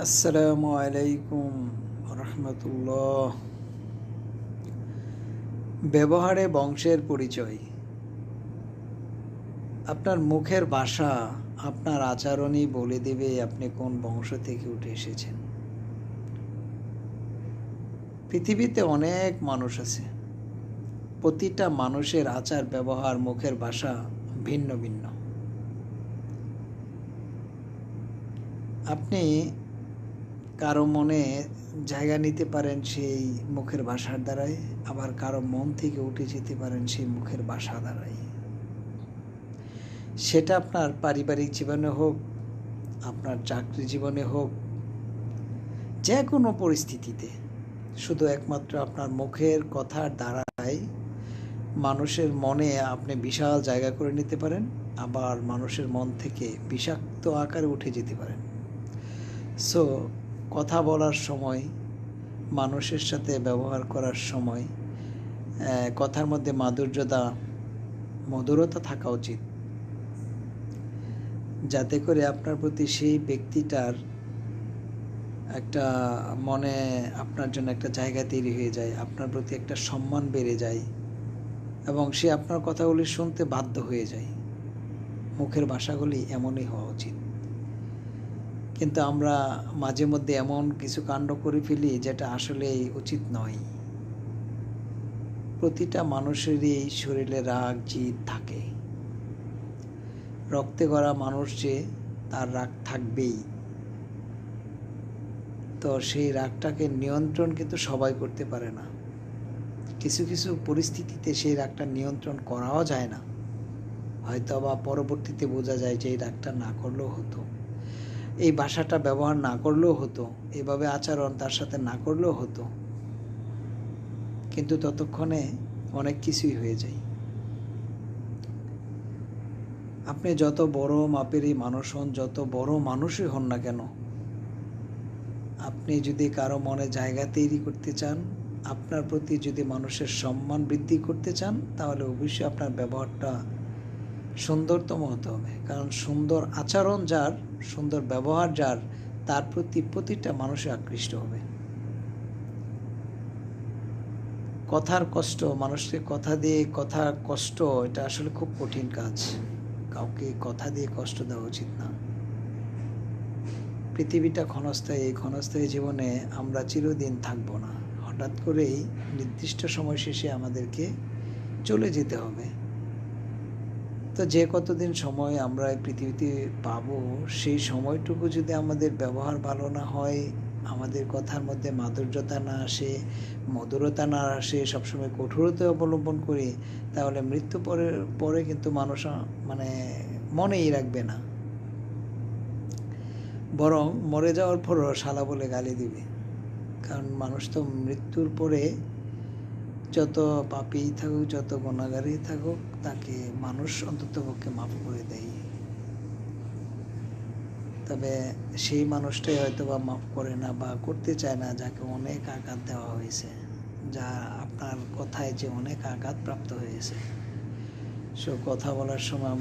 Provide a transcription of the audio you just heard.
আসসালামু আলাইকুম রহমতুল্লাহ। ব্যবহারে বংশের পরিচয়। আপনার মুখের ভাষা, আপনার আচরণই বলে দেবে আপনি কোন বংশ থেকে উঠে এসেছেন। পৃথিবীতে অনেক মানুষ আছে, প্রতিটা মানুষের আচার ব্যবহার মুখের ভাষা ভিন্ন ভিন্ন। আপনি কারো মনে জায়গা নিতে পারেন সেই মুখের ভাষার দ্বারাই, আবার কারো মন থেকে উঠে যেতে পারেন সেই মুখের ভাষা দ্বারাই। সেটা আপনার পারিবারিক জীবনে হোক, আপনার চাকরি জীবনে হোক, যে কোনো পরিস্থিতিতে শুধু একমাত্র আপনার মুখের কথার দ্বারাই মানুষের মনে আপনি বিশাল জায়গা করে নিতে পারেন, আবার মানুষের মন থেকে বিষাক্ত আকারে উঠে যেতে পারেন। সো কথা বলার সময়, মানুষের সাথে ব্যবহার করার সময় কথার মধ্যে মধুরতা থাকা উচিত, যাতে করে আপনার প্রতি সেই ব্যক্তিটার একটা মনে আপনার জন্য একটা জায়গা তৈরি হয়ে যায়, আপনার প্রতি একটা সম্মান বেড়ে যায় এবং সে আপনার কথাগুলি শুনতে বাধ্য হয়ে যায়। মুখের ভাষাগুলি এমনই হওয়া উচিত। কিন্তু আমরা মাঝে মধ্যে এমন কিছু কাণ্ড করে ফেলি যেটা আসলেই উচিত নয়। প্রতিটা মানুষেরই শরীরে রাগ জিদ থাকে। রক্তে গড়া মানুষ যে, তার রাগ থাকবেই। তো সেই রাগটাকে নিয়ন্ত্রণ কিন্তু সবাই করতে পারে না। কিছু কিছু পরিস্থিতিতে সেই রাগটা নিয়ন্ত্রণ করাও যায় না, হয়তো বা পরবর্তীতে বোঝা যায় যে এই রাগটা না করলেও হতো, এই ভাষাটা ব্যবহার না করলেও হতো, এভাবে আচরণ তার সাথে না করলেও হতো, কিন্তু ততক্ষণে অনেক কিছুই হয়ে যায়। আপনি যত বড় মাপেরই মানুষ হন, যত বড় মানুষই হন না কেন, আপনি যদি কারো মনে জায়গা তৈরি করতে চান, আপনার প্রতি যদি মানুষের সম্মান বৃদ্ধি করতে চান, তাহলে অবশ্যই আপনার ব্যবহারটা সুন্দরতম হতে হবে। কারণ সুন্দর আচরণ যার, সুন্দর ব্যবহার যার, তার প্রতি প্রতিটা মানুষে আকৃষ্ট হবে। কথার কষ্ট, মানুষকে কথা কষ্ট, এটা আসলে খুব কঠিন কাজ। কাউকে কথা দিয়ে কষ্ট দেওয়া উচিত না। পৃথিবীটা ক্ষণস্থায়ী, এই ক্ষণস্থায়ী জীবনে আমরা চিরদিন থাকবো না। হঠাৎ করেই নির্দিষ্ট সময় শেষে আমাদেরকে চলে যেতে হবে। তো যে কতদিন সময় আমরা এই পৃথিবীতে পাবো, সেই সময়টুকু যদি আমাদের ব্যবহার ভালো না হয়, আমাদের কথার মধ্যে মাধুর্যতা না আসে, মধুরতা না আসে, সবসময় কঠোরতা অবলম্বন করি, তাহলে মৃত্যু পরে কিন্তু মানুষ মনেই রাখবে না, বরং মরে যাওয়ার পরও শালা বলে গালি দিবে। কারণ মানুষ তো মৃত্যুর পরে যত পাপী থাকুক, যত গুনাহগারই থাকুক, তাকে মানুষ অন্ততপক্ষে মাফ করে দেয়। তবে সেই মানুষটাই হয়তো বা মাফ করে না বা করতে চায় না, যাকে অনেক আঘাত দেওয়া হয়েছে, যা আপনার কথায় যে অনেক আঘাত প্রাপ্ত হয়েছে। সো কথা বলার সময়